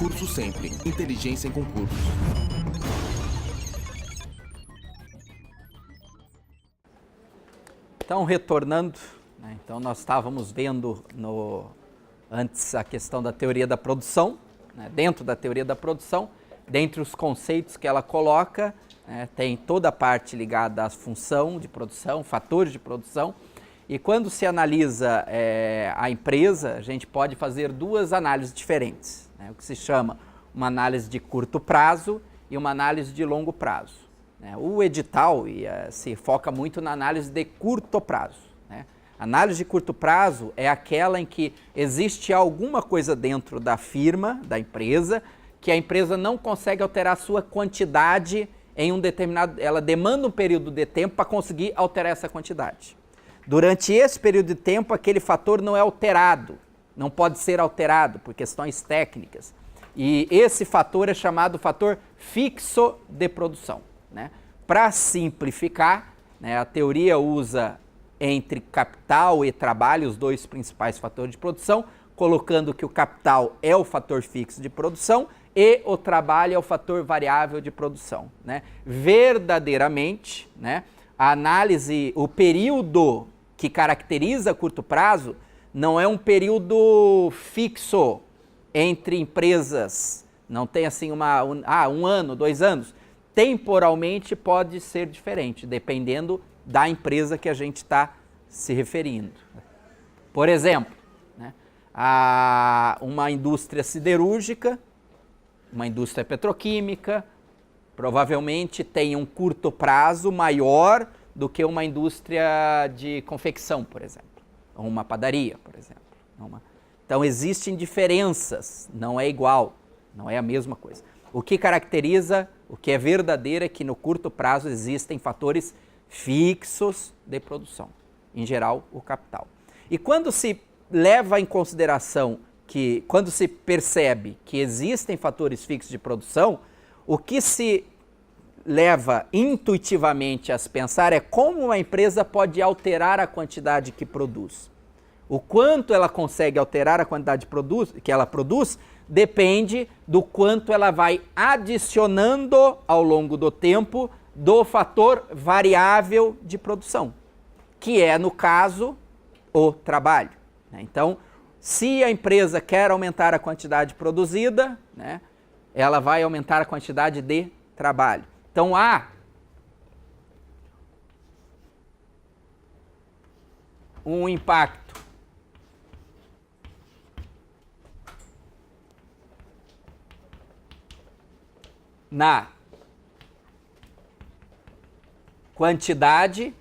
Concurso Sempre. Inteligência em concursos. Então, retornando, né, então nós estávamos vendo antes a questão da teoria da produção, né, dentro da teoria da produção, dentre os conceitos que ela coloca, tem toda a parte ligada à função de produção, fatores de produção, e quando se analisa a empresa, a gente pode fazer duas análises diferentes, né, o que se chama uma análise de curto prazo e uma análise de longo prazo. O edital se foca muito na análise de curto prazo. Né? A análise de curto prazo é aquela em que existe alguma coisa dentro da firma, da empresa, que a empresa não consegue alterar a sua quantidade em um determinado... Ela demanda um período de tempo para conseguir alterar essa quantidade. Durante esse período de tempo, aquele fator não é alterado, não pode ser alterado por questões técnicas. E esse fator é chamado fator fixo de produção. Né? Para simplificar, né, a teoria usa entre capital e trabalho os dois principais fatores de produção, colocando que o capital é o fator fixo de produção e o trabalho é o fator variável de produção. Né? Verdadeiramente, né, a análise, o período que caracteriza curto prazo não é um período fixo entre empresas, não tem assim um ano, 2 anos. Temporalmente pode ser diferente, dependendo da empresa que a gente está se referindo. Por exemplo, né, uma indústria siderúrgica, uma indústria petroquímica, provavelmente tem um curto prazo maior do que uma indústria de confecção, por exemplo, ou uma padaria, por exemplo. Então existem diferenças, não é igual, não é a mesma coisa. O que caracteriza, o que é verdadeiro é que no curto prazo existem fatores fixos de produção, em geral o capital. E quando se leva em consideração quando se percebe que existem fatores fixos de produção, o que se leva intuitivamente a se pensar é como uma empresa pode alterar a quantidade que produz. O quanto ela consegue alterar a quantidade que ela produz depende do quanto ela vai adicionando ao longo do tempo do fator variável de produção, que é, no caso, o trabalho. Então, se a empresa quer aumentar a quantidade produzida, né, ela vai aumentar a quantidade de trabalho. Então, há um impacto na quantidade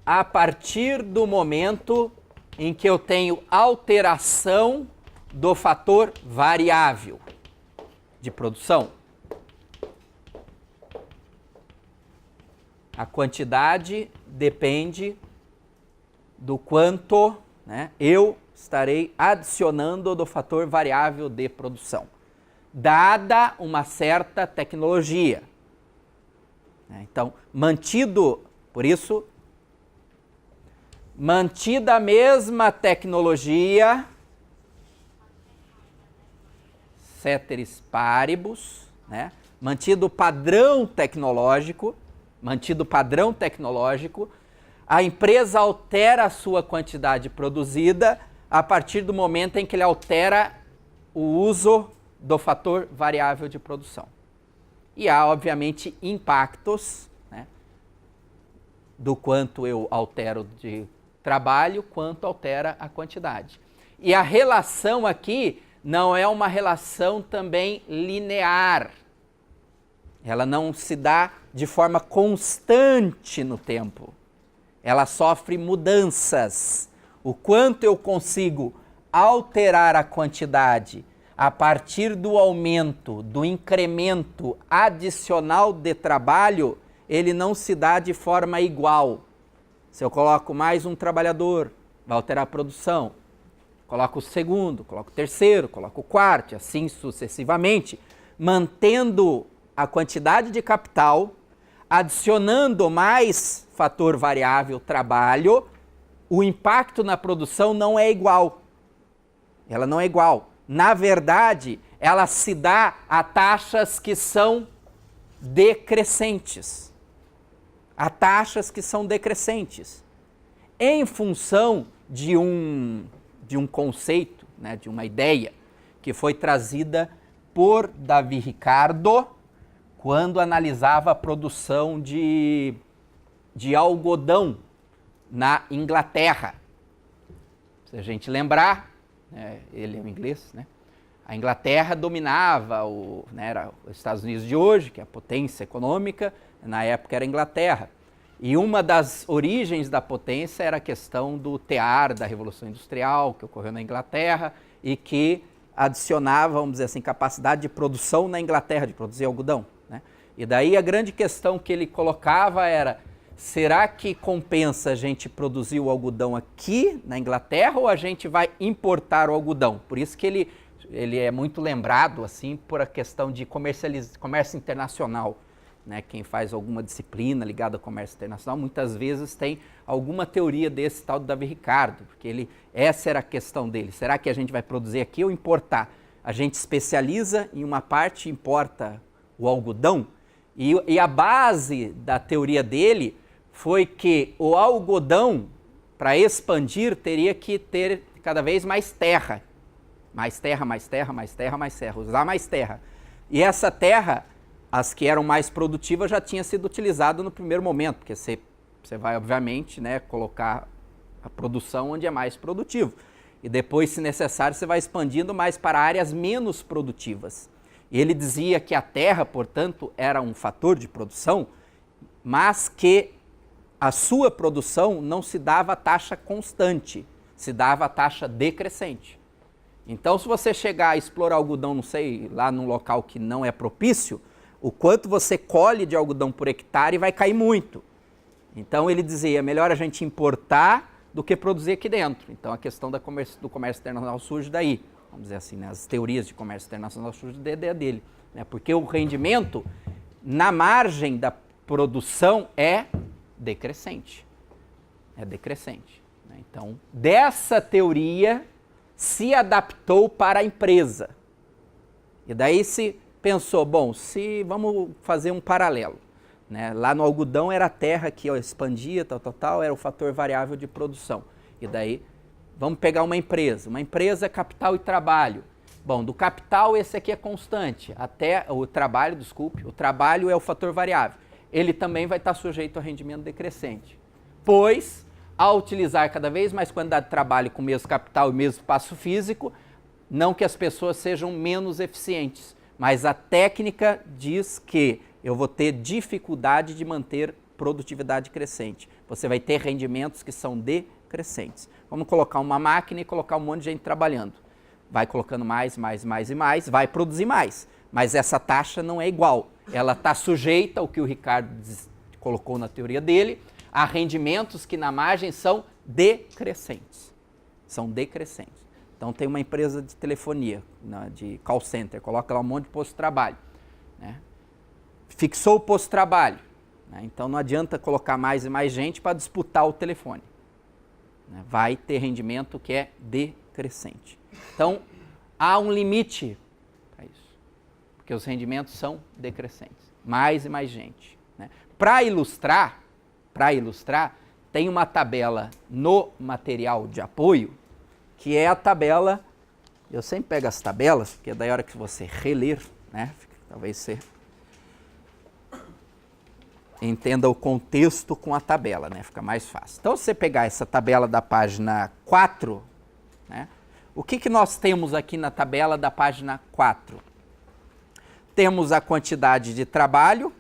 a partir do momento em que eu tenho alteração do fator variável de produção. A quantidade depende do quanto, né, eu estarei adicionando do fator variável de produção, dada uma certa tecnologia. Então, mantida a mesma tecnologia, ceteris paribus, né? mantido o padrão tecnológico, a empresa altera a sua quantidade produzida a partir do momento em que ele altera o uso do fator variável de produção. E há, obviamente, impactos, né, do quanto eu altero de trabalho, quanto altera a quantidade. E a relação aqui não é uma relação também linear. Ela não se dá de forma constante no tempo. Ela sofre mudanças. O quanto eu consigo alterar a quantidade a partir do aumento, do incremento adicional de trabalho, ele não se dá de forma igual. Se eu coloco mais um trabalhador, vai alterar a produção. Coloco o segundo, coloco o terceiro, coloco o quarto, assim sucessivamente, mantendo a quantidade de capital, adicionando mais fator variável trabalho, o impacto na produção não é igual. Ela não é igual. Na verdade, ela se dá a taxas que são decrescentes. A taxas que são decrescentes. Em função de um conceito, né, de uma ideia, que foi trazida por Davi Ricardo quando analisava a produção de algodão na Inglaterra. Se a gente lembrar, ele é um inglês, né? A Inglaterra dominava, era os Estados Unidos de hoje, que é a potência econômica, na época era a Inglaterra. E uma das origens da potência era a questão do tear da Revolução Industrial, que ocorreu na Inglaterra, e que adicionava, vamos dizer assim, capacidade de produção na Inglaterra, de produzir algodão, né? E daí a grande questão que ele colocava era, será que compensa a gente produzir o algodão aqui na Inglaterra ou a gente vai importar o algodão? Por isso que ele é muito lembrado assim por a questão de comércio internacional, né? Quem faz alguma disciplina ligada ao comércio internacional muitas vezes tem alguma teoria desse tal do Davi Ricardo, porque essa era a questão dele. Será que a gente vai produzir aqui ou importar? A gente especializa em uma parte e importa o algodão? E a base da teoria dele foi que o algodão, para expandir, teria que ter cada vez mais terra. Mais terra, mais terra, mais terra, mais terra. Usar mais terra. E essa terra, as que eram mais produtivas, já tinha sido utilizada no primeiro momento, porque você vai, obviamente, né, colocar a produção onde é mais produtivo. E depois, se necessário, você vai expandindo mais para áreas menos produtivas. E ele dizia que a terra, portanto, era um fator de produção, mas que a sua produção não se dava a taxa constante, se dava a taxa decrescente. Então, se você chegar a explorar algodão, não sei, lá num local que não é propício, o quanto você colhe de algodão por hectare vai cair muito. Então, ele dizia, é melhor a gente importar do que produzir aqui dentro. Então, a questão do comércio internacional surge daí. Vamos dizer assim, né? As teorias de comércio internacional surgem da ideia dele, né? Porque o rendimento na margem da produção é decrescente. É decrescente, né? Então, dessa teoria se adaptou para a empresa. E daí se pensou, bom, vamos fazer um paralelo, né? Lá no algodão era a terra que expandia, tal, era o fator variável de produção. E daí, vamos pegar uma empresa, capital e trabalho. Bom, do capital esse aqui é constante, o trabalho é o fator variável. Ele também vai estar sujeito a rendimento decrescente, pois, ao utilizar cada vez mais quantidade de trabalho com o mesmo capital e o mesmo espaço físico, não que as pessoas sejam menos eficientes, mas a técnica diz que eu vou ter dificuldade de manter produtividade crescente. Você vai ter rendimentos que são decrescentes. Vamos colocar uma máquina e colocar um monte de gente trabalhando. Vai colocando mais e mais, vai produzir mais. Mas essa taxa não é igual. Ela está sujeita ao que o Ricardo colocou na teoria dele, a rendimentos que na margem são decrescentes. São decrescentes. Então tem uma empresa de telefonia, de call center, coloca lá um monte de posto de trabalho, né? Fixou o posto de trabalho, né? Então não adianta colocar mais e mais gente para disputar o telefone, né? Vai ter rendimento que é decrescente. Então há um limite para isso, porque os rendimentos são decrescentes, mais e mais gente, né? Para ilustrar, tem uma tabela no material de apoio, que é a tabela, eu sempre pego as tabelas, porque daí a hora que você reler, né, talvez você entenda o contexto com a tabela, né, fica mais fácil. Então, se você pegar essa tabela da página 4, né, o que nós temos aqui na tabela da página 4? Temos a quantidade de trabalho.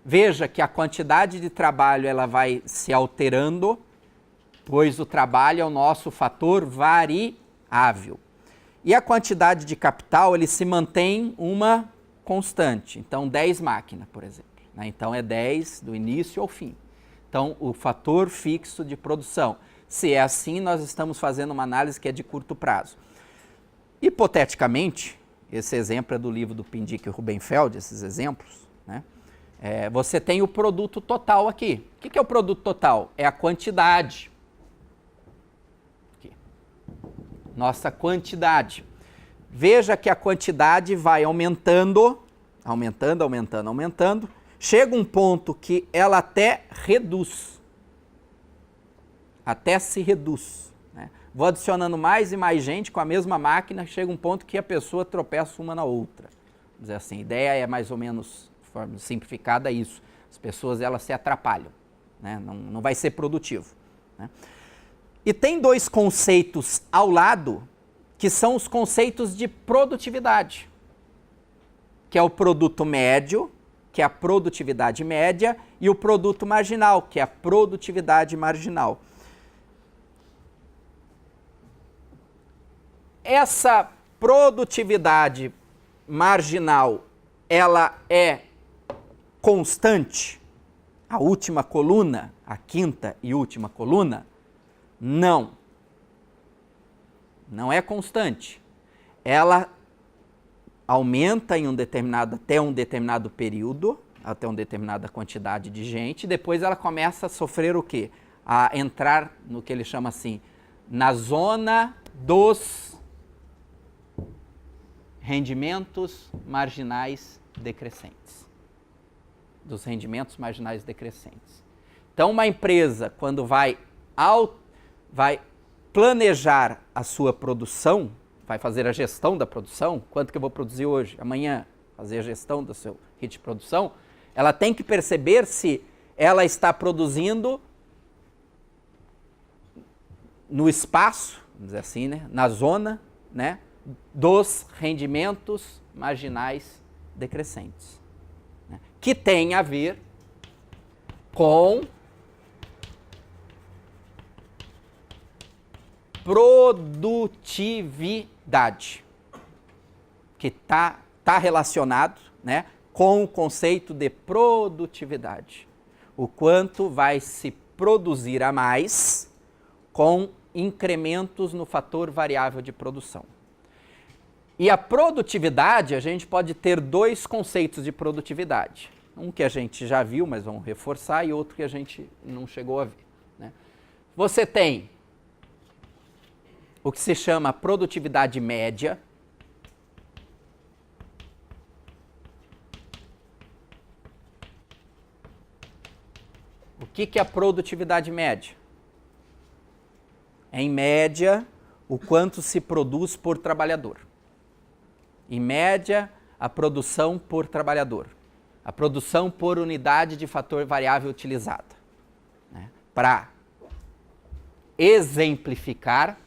Veja que a quantidade de trabalho ela vai se alterando, pois o trabalho é o nosso fator variável. E a quantidade de capital, ele se mantém uma constante. Então, 10 máquinas, por exemplo, né? Então, é 10 do início ao fim. Então, o fator fixo de produção. Se é assim, nós estamos fazendo uma análise que é de curto prazo. Hipoteticamente, esse exemplo é do livro do Pindick e Rubenfeld, esses exemplos, né? Você tem o produto total aqui. O que é o produto total? É a quantidade. Aqui. Nossa quantidade. veja que a quantidade vai aumentando, aumentando. Chega um ponto que ela até reduz. Até se reduz. Né? Vou adicionando mais e mais gente com a mesma máquina, chega um ponto que a pessoa tropeça uma na outra. Vamos dizer assim, a ideia é mais ou menos, de forma simplificada, isso. As pessoas elas se atrapalham. Né? Não vai ser produtivo. Né? E tem dois conceitos ao lado, que são os conceitos de produtividade, que é o produto médio, que é a produtividade média, e o produto marginal, que é a produtividade marginal. Essa produtividade marginal, ela é constante? A última coluna, a quinta e última coluna? Não. Não é constante. Ela aumenta em até um determinado período, até uma determinada quantidade de gente, e depois ela começa a sofrer o quê? A entrar no que ele chama assim, na zona dos rendimentos marginais decrescentes. Dos rendimentos marginais decrescentes. Então, uma empresa, quando vai planejar a sua produção, vai fazer a gestão da produção, quanto que eu vou produzir hoje, amanhã, fazer a gestão do seu ritmo de produção, ela tem que perceber se ela está produzindo no espaço, vamos dizer assim, né, na zona, né, dos rendimentos marginais decrescentes, né, que tem a ver com produtividade, que está relacionado, né, com o conceito de produtividade. O quanto vai se produzir a mais com incrementos no fator variável de produção. E a produtividade, a gente pode ter dois conceitos de produtividade. Um que a gente já viu, mas vamos reforçar, e outro que a gente não chegou a ver. Né? Você tem o que se chama produtividade média. O que é a produtividade média? É, em média, o quanto se produz por trabalhador. Em média, a produção por trabalhador. A produção por unidade de fator variável utilizada. Né? Para exemplificar,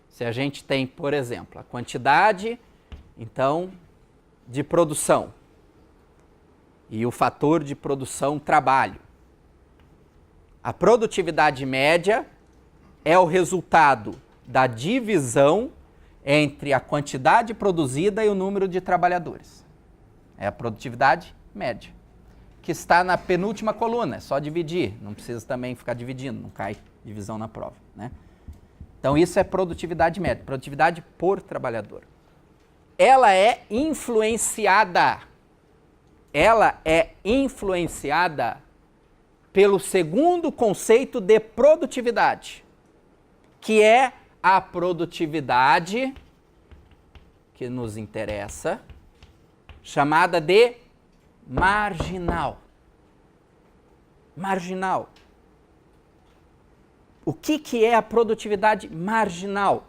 se a gente tem, por exemplo, a quantidade, então, de produção e o fator de produção trabalho. A produtividade média é o resultado da divisão entre a quantidade produzida e o número de trabalhadores. É a produtividade média, que está na penúltima coluna, é só dividir, não precisa também ficar dividindo, não cai divisão na prova, né? Então isso é produtividade média, produtividade por trabalhador. Ela é influenciada pelo segundo conceito de produtividade, que é a produtividade que nos interessa, chamada de marginal. Marginal. O que é a produtividade marginal?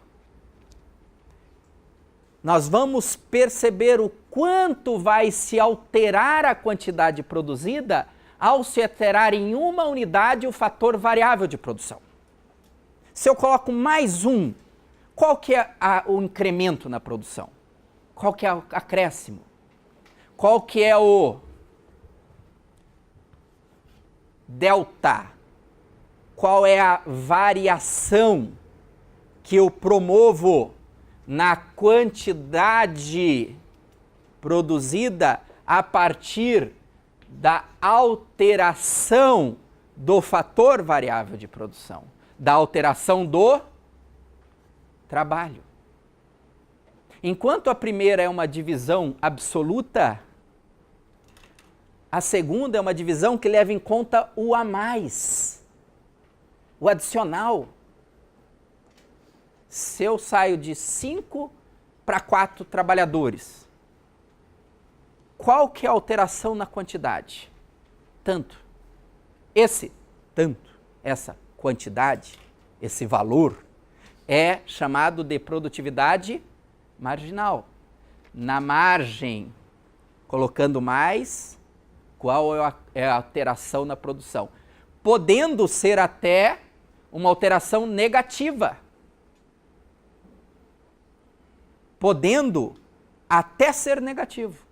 Nós vamos perceber o quanto vai se alterar a quantidade produzida ao se alterar em uma unidade o fator variável de produção. Se eu coloco mais um, qual que é o incremento na produção? Qual que é o acréscimo? Qual que é o delta? Qual é a variação que eu promovo na quantidade produzida a partir da alteração do fator variável de produção, da alteração do trabalho? Enquanto a primeira é uma divisão absoluta, a segunda é uma divisão que leva em conta o a mais. O adicional. Se eu saio de 5 para 4 trabalhadores. Qual que é a alteração na quantidade? Tanto. Essa quantidade, esse valor, é chamado de produtividade marginal. Na margem, colocando mais, qual é a alteração na produção? Podendo ser até uma alteração negativa. Podendo até ser negativo.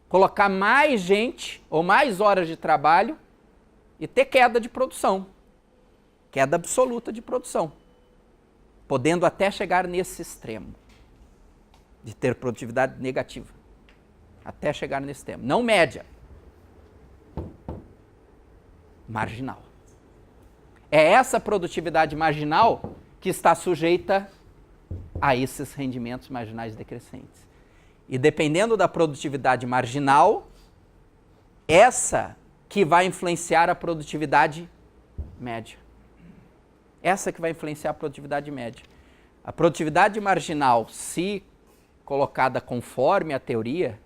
Colocar mais gente ou mais horas de trabalho e ter queda de produção. Queda absoluta de produção. Podendo até chegar nesse extremo de ter produtividade negativa. Até chegar nesse extremo. Não média. Marginal. É essa produtividade marginal que está sujeita a esses rendimentos marginais decrescentes. E dependendo da produtividade marginal, essa que vai influenciar a produtividade média. Essa que vai influenciar a produtividade média. A produtividade marginal, se colocada conforme a teoria,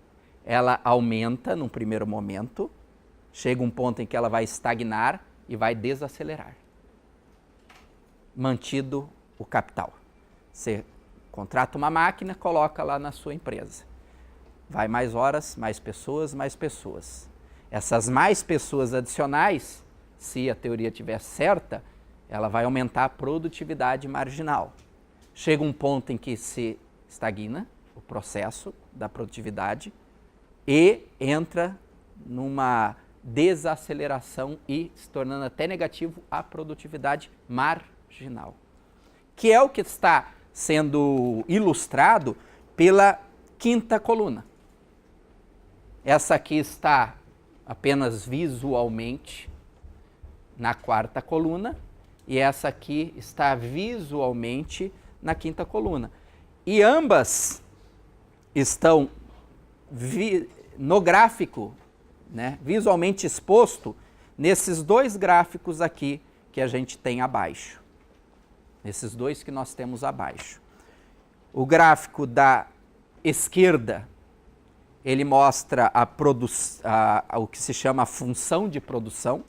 ela aumenta num primeiro momento, chega um ponto em que ela vai estagnar e vai desacelerar. Mantido o capital. Você contrata uma máquina, coloca lá na sua empresa. Vai mais horas, mais pessoas, mais pessoas. Essas mais pessoas adicionais, se a teoria estiver certa, ela vai aumentar a produtividade marginal. Chega um ponto em que se estagna o processo da produtividade e entra numa desaceleração e se tornando até negativo a produtividade marginal. Que é o que está sendo ilustrado pela 5ª coluna. Essa aqui está apenas visualmente na 4ª coluna e essa aqui está visualmente na 5ª coluna. E ambas estão no gráfico, né, visualmente exposto nesses 2 gráficos aqui que a gente tem abaixo. Esses 2 que nós temos abaixo. O gráfico da esquerda, ele mostra o que se chama a função de produção.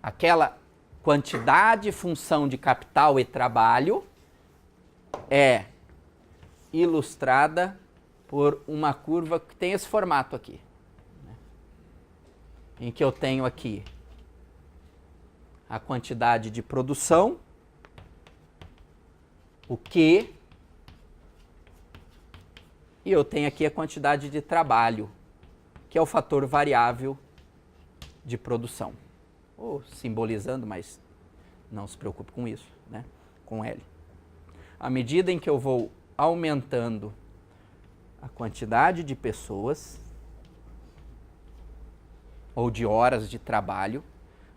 Aquela quantidade, função de capital e trabalho é ilustrada por uma curva que tem esse formato aqui, né? Em que eu tenho aqui a quantidade de produção, o Q, e eu tenho aqui a quantidade de trabalho, que é o fator variável de produção. Ou simbolizando, mas não se preocupe com isso, né? Com L. À medida em que eu vou aumentando a quantidade de pessoas ou de horas de trabalho,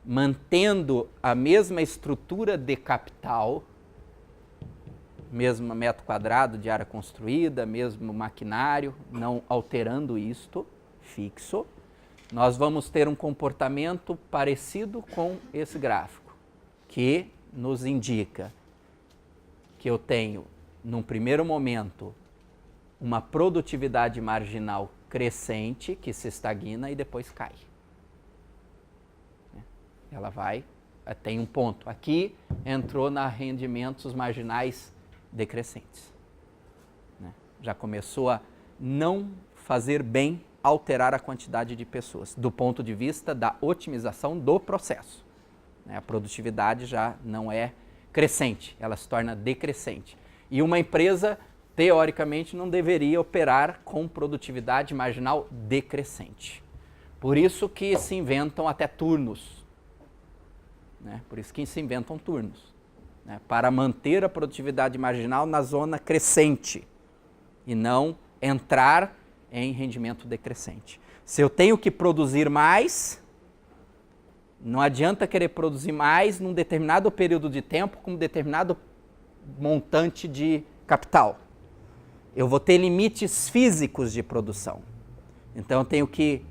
mantendo a mesma estrutura de capital, mesmo metro quadrado de área construída, mesmo maquinário, não alterando isto, fixo, nós vamos ter um comportamento parecido com esse gráfico, que nos indica que eu tenho, num primeiro momento, uma produtividade marginal crescente, que se estagna e depois cai. Ela tem um ponto. Aqui entrou na rendimentos marginais decrescentes. Já começou a não fazer bem alterar a quantidade de pessoas, do ponto de vista da otimização do processo. A produtividade já não é crescente, ela se torna decrescente. E uma empresa, teoricamente, não deveria operar com produtividade marginal decrescente. Por isso que se inventam até turnos. Por isso que se inventam turnos, para manter a produtividade marginal na zona crescente e não entrar em rendimento decrescente. Se eu tenho que produzir mais, não adianta querer produzir mais num determinado período de tempo com um determinado montante de capital. Eu vou ter limites físicos de produção. Então eu tenho que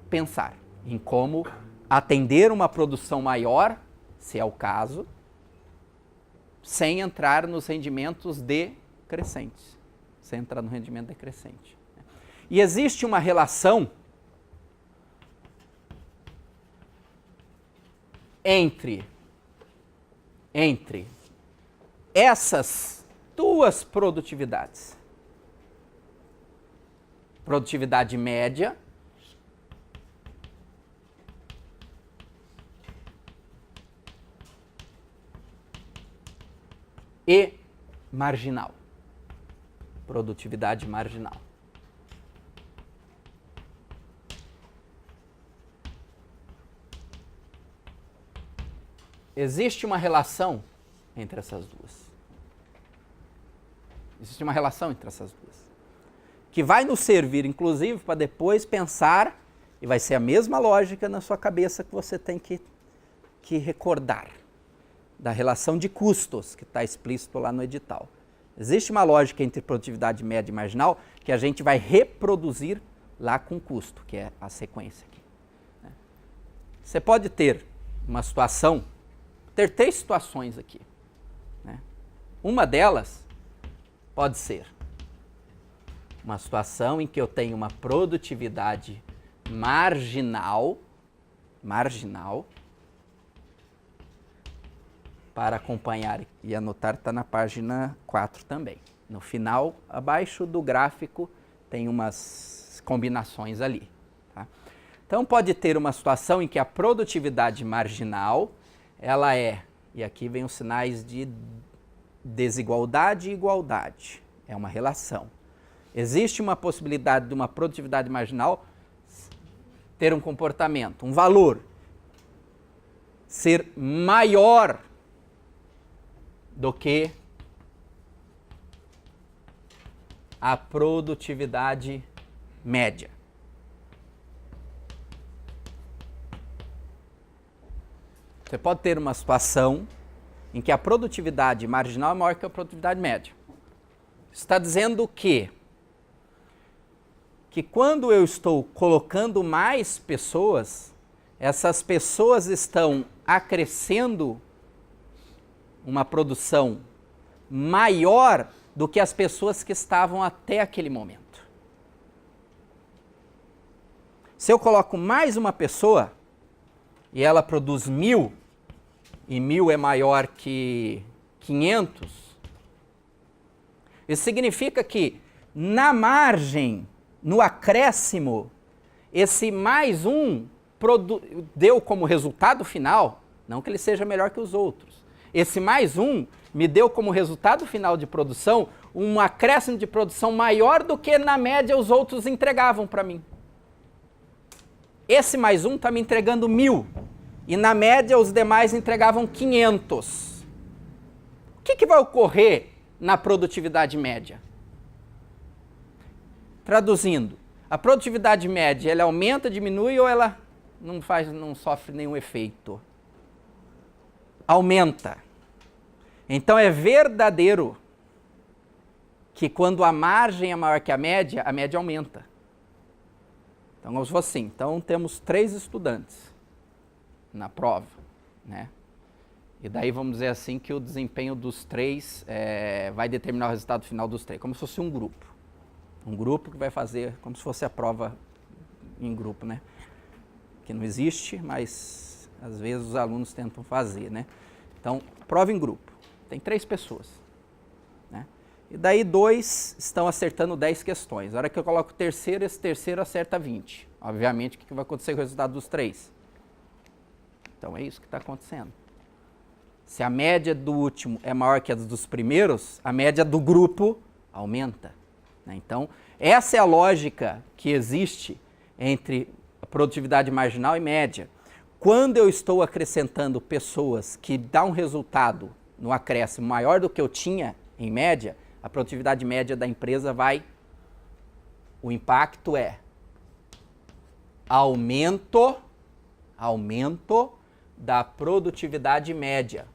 pensar em como atender uma produção maior, se é o caso, sem entrar nos rendimentos decrescentes. Sem entrar no rendimento decrescente. E existe uma relação entre essas duas produtividades. Produtividade média e marginal. Produtividade marginal. Existe uma relação entre essas duas. Existe uma relação entre essas duas. Que vai nos servir, inclusive, para depois pensar, e vai ser a mesma lógica na sua cabeça que você tem que recordar, da relação de custos, que está explícito lá no edital. Existe uma lógica entre produtividade média e marginal que a gente vai reproduzir lá com custo, que é a sequência aqui. Você pode ter uma situação, ter 3 situações aqui. Uma delas pode ser uma situação em que eu tenho uma produtividade marginal, para acompanhar e anotar, está na página 4 também. No final, abaixo do gráfico, tem umas combinações ali. Tá? Então, pode ter uma situação em que a produtividade marginal, ela é, e aqui vem os sinais de desigualdade e igualdade, é uma relação. Existe uma possibilidade de uma produtividade marginal ter um comportamento, um valor, ser maior do que a produtividade média. Você pode ter uma situação em que a produtividade marginal é maior que a produtividade média. Está dizendo que quando eu estou colocando mais pessoas, essas pessoas estão acrescendo uma produção maior do que as pessoas que estavam até aquele momento. Se eu coloco mais uma pessoa e ela produz 1.000, e 1.000 é maior que 500, isso significa que na margem, no acréscimo, esse mais um deu como resultado final, não que ele seja melhor que os outros, esse mais um me deu como resultado final de produção um acréscimo de produção maior do que na média os outros entregavam para mim. Esse mais um está me entregando 1.000 e na média os demais entregavam 500. O que vai ocorrer na produtividade média? Traduzindo, a produtividade média, ela aumenta, diminui ou ela não sofre nenhum efeito? Aumenta. Então é verdadeiro que quando a margem é maior que a média aumenta. Então vamos assim, então temos 3 estudantes na prova, né? E daí vamos dizer assim que o desempenho dos 3 vai determinar o resultado final dos 3, como se fosse um grupo. Um grupo que vai fazer como se fosse a prova em grupo, né? Que não existe, mas às vezes os alunos tentam fazer, né? Então, prova em grupo. Tem 3 pessoas, né? E daí 2 estão acertando 10 questões. Na hora que eu coloco o terceiro, esse terceiro acerta 20. Obviamente, o que vai acontecer com o resultado dos 3? Então, é isso que está acontecendo. Se a média do último é maior que a dos primeiros, a média do grupo aumenta. Então, essa é a lógica que existe entre a produtividade marginal e média. Quando eu estou acrescentando pessoas que dão um resultado no acréscimo maior do que eu tinha em média, a produtividade média da empresa o impacto é aumento da produtividade média.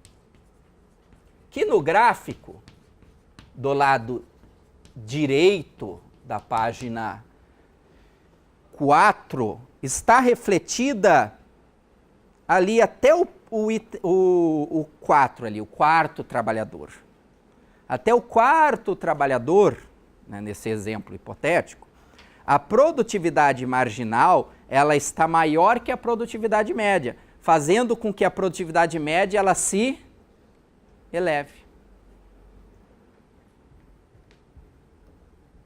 Que no gráfico do lado direito da página 4 está refletida ali até o 4 ali, o quarto trabalhador. Até o quarto trabalhador, né, nesse exemplo hipotético, a produtividade marginal ela está maior que a produtividade média, fazendo com que a produtividade média ela se eleve.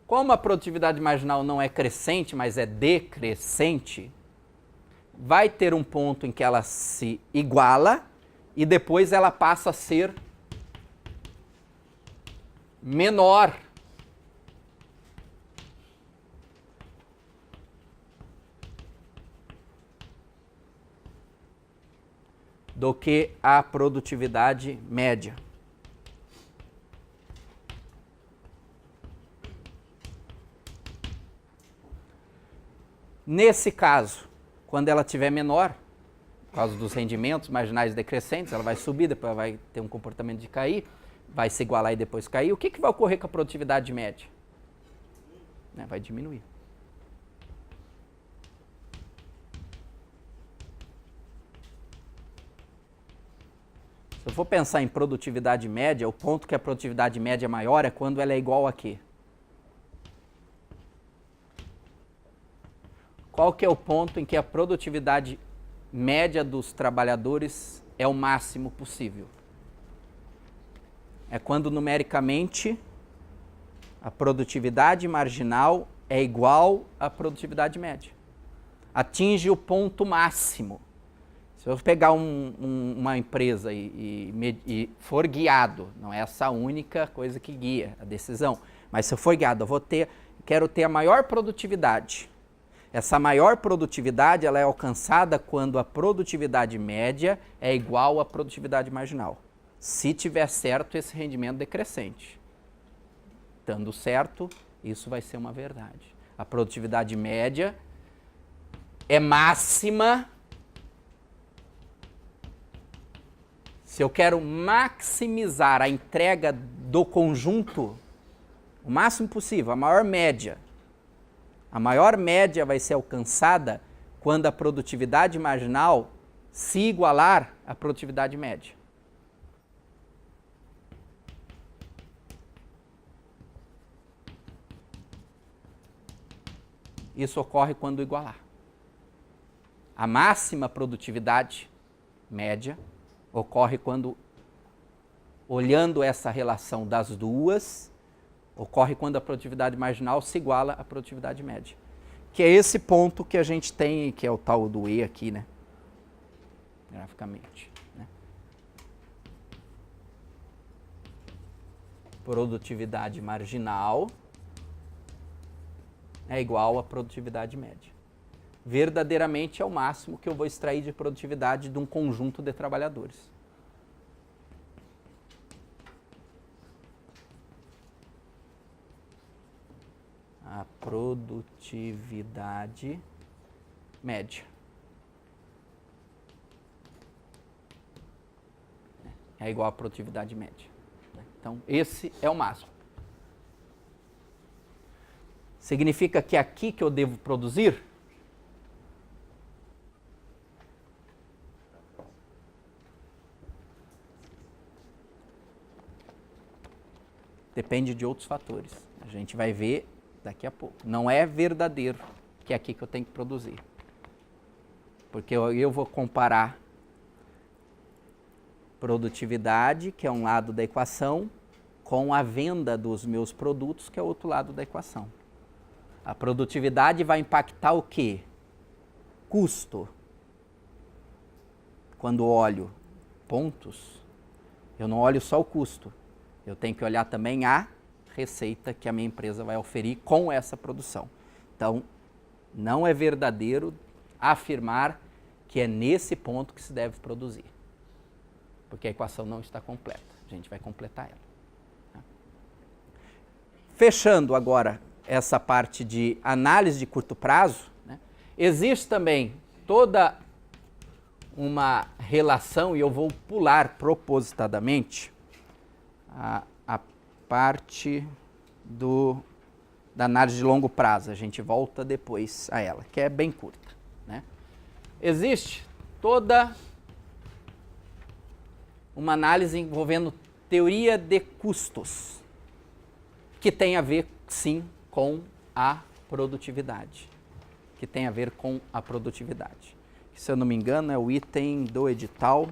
Como a produtividade marginal não é crescente, mas é decrescente, vai ter um ponto em que ela se iguala e depois ela passa a ser menor do que a produtividade média. Nesse caso, quando ela estiver menor, por causa dos rendimentos marginais decrescentes, ela vai subir, depois ela vai ter um comportamento de cair, vai se igualar e depois cair. O que vai ocorrer com a produtividade média? Vai diminuir. Se eu for pensar em produtividade média, o ponto que a produtividade média é maior é quando ela é igual a quê? Qual que é o ponto em que a produtividade média dos trabalhadores é o máximo possível? É quando numericamente a produtividade marginal é igual à produtividade média. Atinge o ponto máximo. Se eu pegar uma empresa e for guiado, não é essa a única coisa que guia a decisão, mas se eu for guiado, quero ter a maior produtividade. Essa maior produtividade ela é alcançada quando a produtividade média é igual à produtividade marginal. Se tiver certo esse rendimento decrescente. Estando certo, isso vai ser uma verdade. A produtividade média é máxima se eu quero maximizar a entrega do conjunto, o máximo possível, a maior média. A maior média vai ser alcançada quando a produtividade marginal se igualar à produtividade média. Isso ocorre quando igualar. A máxima produtividade média ocorre quando, olhando essa relação das duas, ocorre quando a produtividade marginal se iguala à produtividade média. Que é esse ponto que a gente tem, que é o tal do E aqui, né? Graficamente. Né? Produtividade marginal é igual à produtividade média. Verdadeiramente é o máximo que eu vou extrair de produtividade de um conjunto de trabalhadores. A produtividade média. É igual à produtividade média. Então, esse é o máximo. Significa que é aqui que eu devo produzir? Depende de outros fatores. A gente vai ver daqui a pouco. Não é verdadeiro que é aqui que eu tenho que produzir. Porque eu vou comparar produtividade, que é um lado da equação, com a venda dos meus produtos, que é o outro lado da equação. A produtividade vai impactar o quê? Custo. Quando olho pontos, eu não olho só o custo. Eu tenho que olhar também a receita que a minha empresa vai oferir com essa produção. Então, não é verdadeiro afirmar que é nesse ponto que se deve produzir. Porque a equação não está completa. A gente vai completar ela. Tá? Fechando agora essa parte de análise de curto prazo, né? Existe também toda uma relação, e eu vou pular propositadamente a parte da análise de longo prazo. A gente volta depois a ela, que é bem curta. Né? Existe toda uma análise envolvendo teoria de custos, que tem a ver, sim, com a produtividade. Que tem a ver com a produtividade. Se eu não me engano, é o item do edital.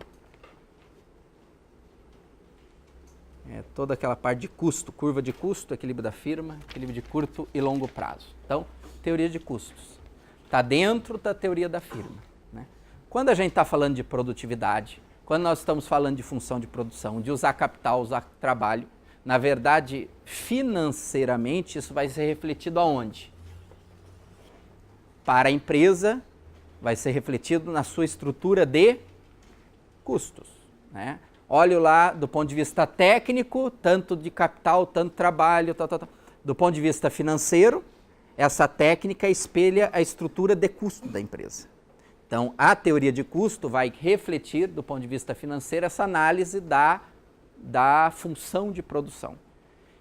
É toda aquela parte de custo, curva de custo, equilíbrio da firma, equilíbrio de curto e longo prazo. Então, teoria de custos. Está dentro da teoria da firma. Né? Quando a gente está falando de produtividade, quando nós estamos falando de função de produção, de usar capital, usar trabalho, na verdade, financeiramente, isso vai ser refletido aonde? Para a empresa, vai ser refletido na sua estrutura de custos. Né? Olho lá do ponto de vista técnico, tanto de capital, tanto de trabalho, tal. Do ponto de vista financeiro, essa técnica espelha a estrutura de custo da empresa. Então, a teoria de custo vai refletir, do ponto de vista financeiro, essa análise da função de produção.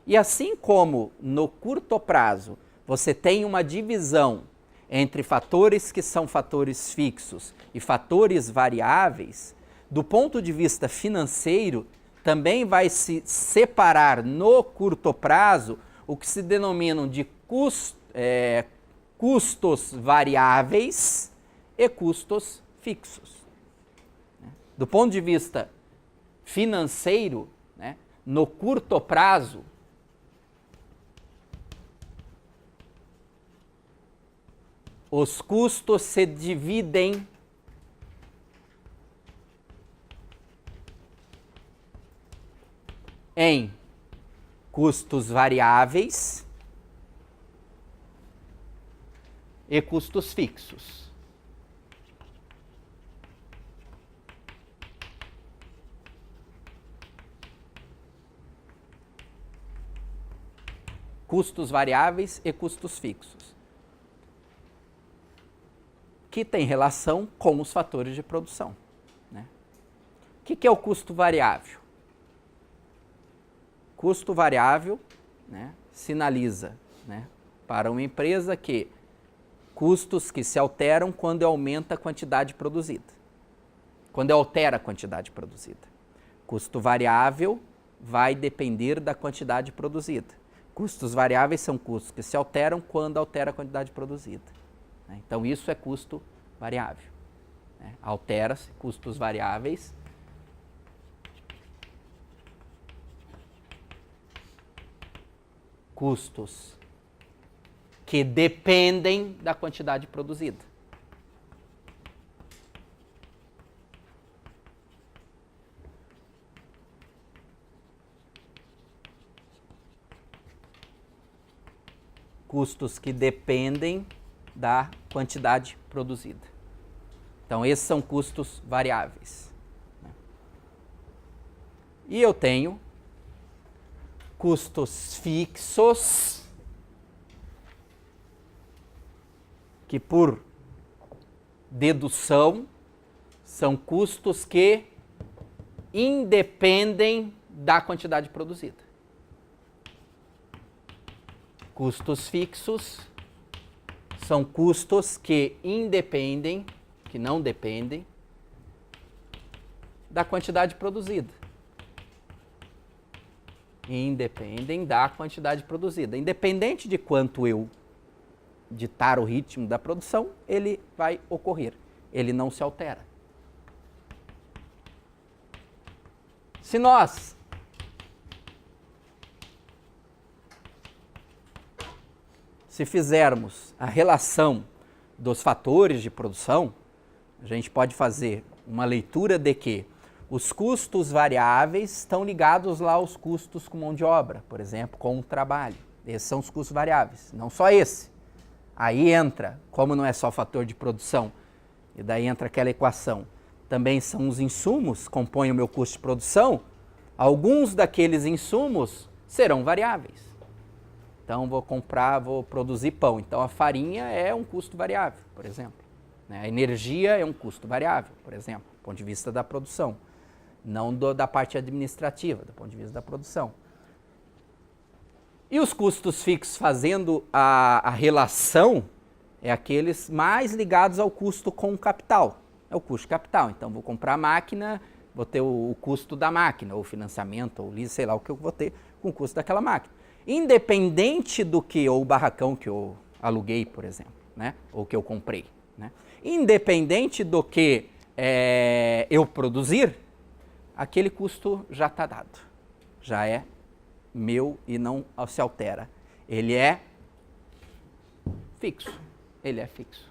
E assim como no curto prazo você tem uma divisão entre fatores que são fatores fixos e fatores variáveis, do ponto de vista financeiro também vai se separar no curto prazo o que se denominam de custos variáveis e custos fixos. Do ponto de vista financeiro, né, no curto prazo, os custos se dividem em custos variáveis e custos fixos. Custos variáveis e custos fixos, que tem relação com os fatores de produção. Né? O que é o custo variável? Custo variável, né, sinaliza, né, para uma empresa que custos que se alteram quando aumenta a quantidade produzida, quando altera a quantidade produzida. Custo variável vai depender da quantidade produzida. Custos variáveis são custos que se alteram quando altera a quantidade produzida. Então, isso é custo variável. Altera-se custos variáveis. Custos que dependem da quantidade produzida. Custos que dependem da quantidade produzida. Então, esses são custos variáveis. E eu tenho custos fixos, que por dedução são custos que independem da quantidade produzida. Custos fixos são custos que independem, que não dependem da quantidade produzida. Independem da quantidade produzida. Independente de quanto eu ditar o ritmo da produção, ele vai ocorrer. Ele não se altera. Se nós fizermos a relação dos fatores de produção, a gente pode fazer uma leitura de que os custos variáveis estão ligados lá aos custos com mão de obra, por exemplo, com o trabalho. Esses são os custos variáveis, não só esse. Aí entra, como não é só fator de produção, e daí entra aquela equação, também são os insumos, compõem o meu custo de produção, alguns daqueles insumos serão variáveis. Então, vou produzir pão. Então, a farinha é um custo variável, por exemplo. A energia é um custo variável, por exemplo, do ponto de vista da produção. Não da parte administrativa, do ponto de vista da produção. E os custos fixos fazendo a relação é aqueles mais ligados ao custo com o capital. É o custo de capital. Então, vou comprar a máquina vou ter o custo da máquina, ou financiamento, ou lease, sei lá o que eu vou ter com o custo daquela máquina. Independente do que, ou o barracão que eu aluguei, por exemplo, né? Ou que eu comprei, né? Independente do que eu produzir, aquele custo já está dado, já é meu e não se altera. Ele é fixo, ele é fixo.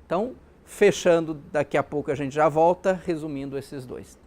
Então, fechando, daqui a pouco a gente já volta, resumindo esses dois.